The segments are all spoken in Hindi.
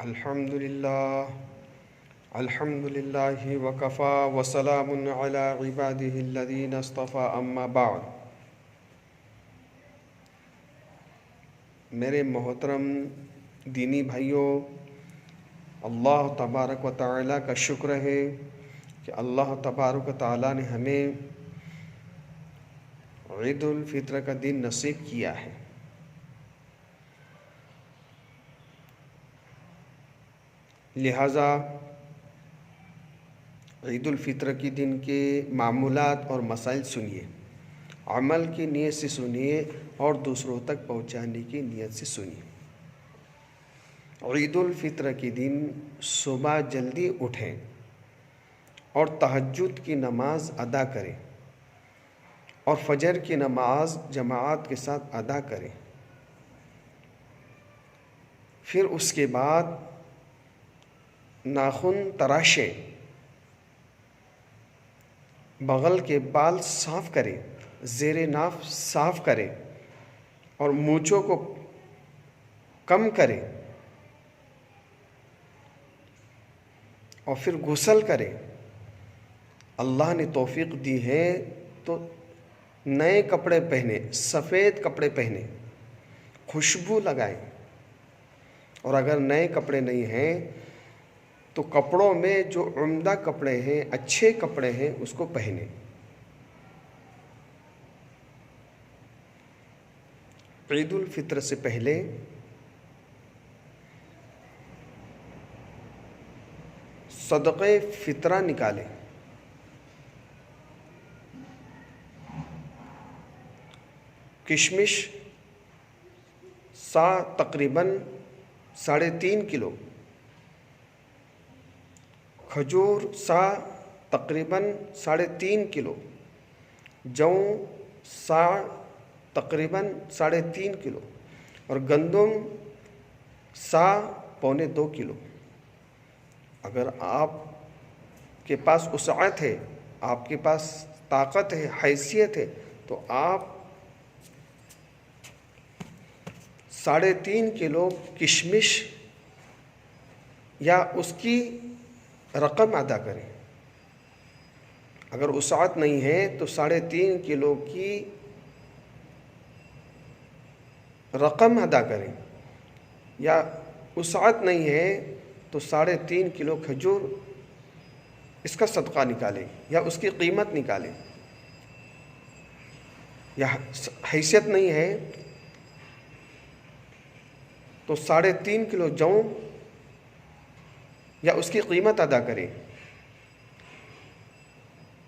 अल्हम्दुलिल्लाह अल्हम्दुलिल्लाहि वकफ़ा वसलामुन अला इबादिहिल्लज़ीना इस्तफ़ा अम्मा बाद। मेरे मोहतरम दीनी भाइयों, अल्लाह तबारक व तआला का शुक्र है कि अल्लाह तबारक व तआला ने हमें ईद उल फित्र का दिन नसीब किया है। लिहाजा ईद उल फित्र के दिन के मामूलात और मसाइल सुनिए, अमल की नीयत से सुनिए और दूसरों तक पहुंचाने की नीयत से सुनिए। ईद उल फित्र के दिन सुबह जल्दी उठें और तहज्जुद की नमाज अदा करें और फजर की नमाज जमात के साथ अदा करें। फिर उसके बाद नाखून तराशें, बगल के बाल साफ़ करें, ज़ेरे नाफ साफ़ करें और मूंछों को कम करें और फिर गुस्ल करें। अल्लाह ने तौफीक दी है तो नए कपड़े पहने, सफ़ेद कपड़े पहने, खुशबू लगाएं, और अगर नए कपड़े नहीं हैं तो कपड़ों में जो उम्दा कपड़े हैं, अच्छे कपड़े हैं, उसको पहने। ईद उल फित्र से पहले सदक़े फ़ितरा निकालें। किशमिश तकरीबन 3.5 किलो, खजूर तकरीबन 3.5 किलो, जौ तकरीबन 3.5 किलो और गंदम 1.25 किलो। अगर आपके पास वसाअत है, आपके पास ताकत है, हैसियत है, तो आप 3.5 किलो किशमिश या उसकी रकम अदा करें। अगर वसाअत नहीं है तो 3.5 किलो की रकम अदा करें, या वसाअत नहीं है तो 3.5 किलो खजूर इसका सदका निकालें या उसकी कीमत निकालें। या हैसियत नहीं है तो 3.5 किलो जौ या उसकी कीमत अदा करें,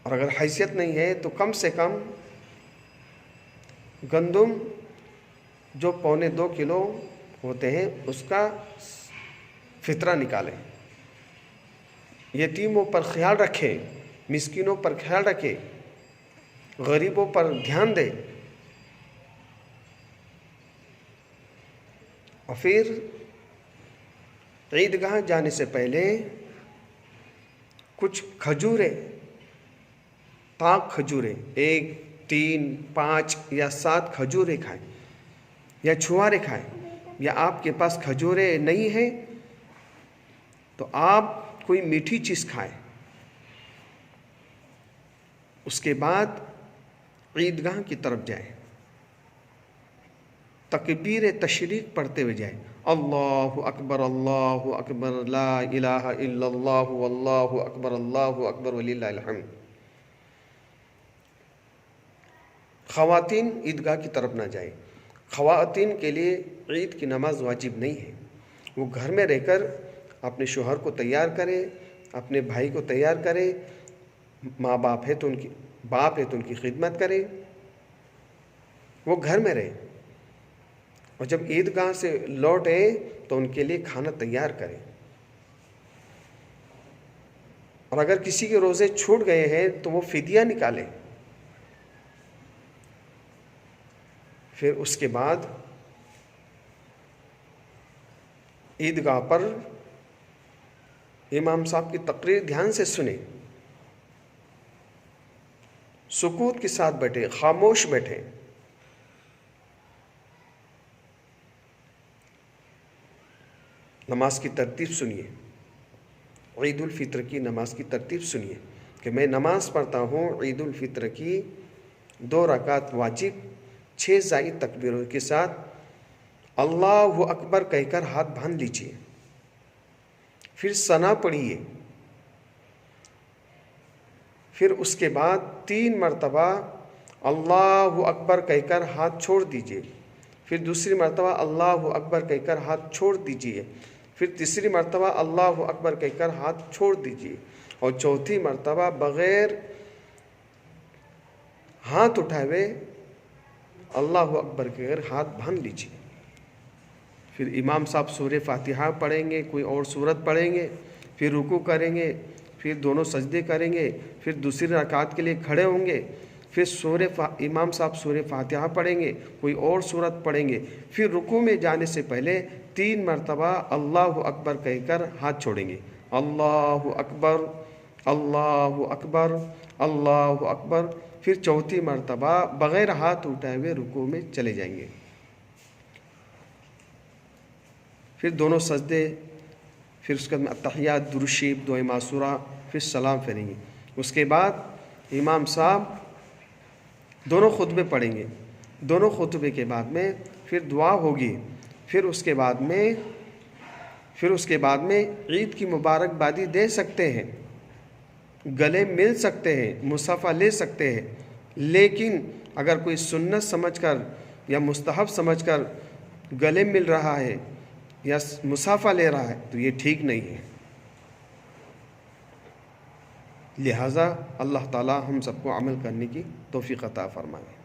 और अगर हैसियत नहीं है तो कम से कम गंदम जो 1.25 किलो होते हैं उसका फ़ितरा निकालें। यतीमों पर ख्याल रखें, मिस्कीनों पर ख्याल रखें, गरीबों पर ध्यान दें। और फिर ईदगाह जाने से पहले कुछ खजूरें, पाक खजूरें, 1, 3, 5 या 7 खजूरें खाएं या छुआरे खाएं। या आपके पास खजूरें नहीं हैं तो आप कोई मीठी चीज़ खाएं। उसके बाद ईदगाह की तरफ जाएं, तकबीर तशरीक पढ़ते हुए जाएं, अल्लाहु अकबर ला इलाहा इल्लल्लाहु वल्लाहु अकबर वलिल्लाहिल हम्द। ख़वातीन ईदगाह की तरफ ना जाएं। ख़वातीन के लिए ईद की नमाज वाजिब नहीं है। वो घर में रहकर अपने शोहर को तैयार करें, अपने भाई को तैयार करें, माँ बाप है तो उनकी खिदमत करें, वो घर में रहे, और जब ईदगाह से लौटे तो उनके लिए खाना तैयार करें। और अगर किसी के रोज़े छूट गए हैं तो वो फिदिया निकालें। फिर उसके बाद ईदगाह पर इमाम साहब की तकरीर ध्यान से सुने, सुकूत के साथ बैठे, खामोश बैठे। नमाज की तरतीब सुनिए, ईद उल फित्र की नमाज की तरतीब सुनिए कि मैं नमाज पढ़ता हूँ ईद उल फित्र की 2 रकात वाजिब 6 ज़ायद तकबीरों के साथ, अल्लाहु अकबर कहकर हाथ बांध लीजिए, फिर सना पढ़िए, फिर उसके बाद 3 मरतबा अल्लाहु अकबर कहकर हाथ छोड़ दीजिए, फिर दूसरी मरतबा अल्लाहु अकबर कहकर हाथ छोड़ दीजिए, फिर तीसरी मरतबा अल्लाहु अकबर कहकर हाथ छोड़ दीजिए, और चौथी मरतबा बग़ैर हाथ उठाए हुए अल्लाहु अकबर कहकर हाथ बांध लीजिए। फिर इमाम साहब सूरह फातिहा पढ़ेंगे, कोई और सूरत पढ़ेंगे, फिर रुकू करेंगे, फिर दोनों सजदे करेंगे, फिर दूसरी रकात के लिए खड़े होंगे, फिर इमाम साहब सूरह फातिहा पढ़ेंगे, कोई और सूरत पढ़ेंगे, फिर रुकू में जाने से पहले 3 मरतबा अल्लाहु अकबर कहकर हाथ छोड़ेंगे, अल्लाहु अकबर अल्लाहु अकबर अल्लाहु अकबर, फिर चौथी मरतबा बग़ैर हाथ उठाए हुए रुकू में चले जाएंगे, फिर दोनों सजदे, फिर उसके बाद अत्तहियात, दुरूद शरीफ, दुआ मासूरा, फिर सलाम फेरेंगे। उसके बाद इमाम साहब दोनों खुतबे पढ़ेंगे, दोनों खुतबे के बाद में फिर दुआ होगी, फिर उसके बाद में ईद की मुबारकबादी दे सकते हैं, गले मिल सकते हैं, मुसाफ़ा ले सकते हैं, लेकिन अगर कोई सुन्नत समझकर या मुस्तहब समझकर गले मिल रहा है या मुसाफ़ा ले रहा है तो ये ठीक नहीं है। लिहाजा अल्लाह ताला हम सबको अमल करने की तौफ़ीक़ अता फ़रमाए।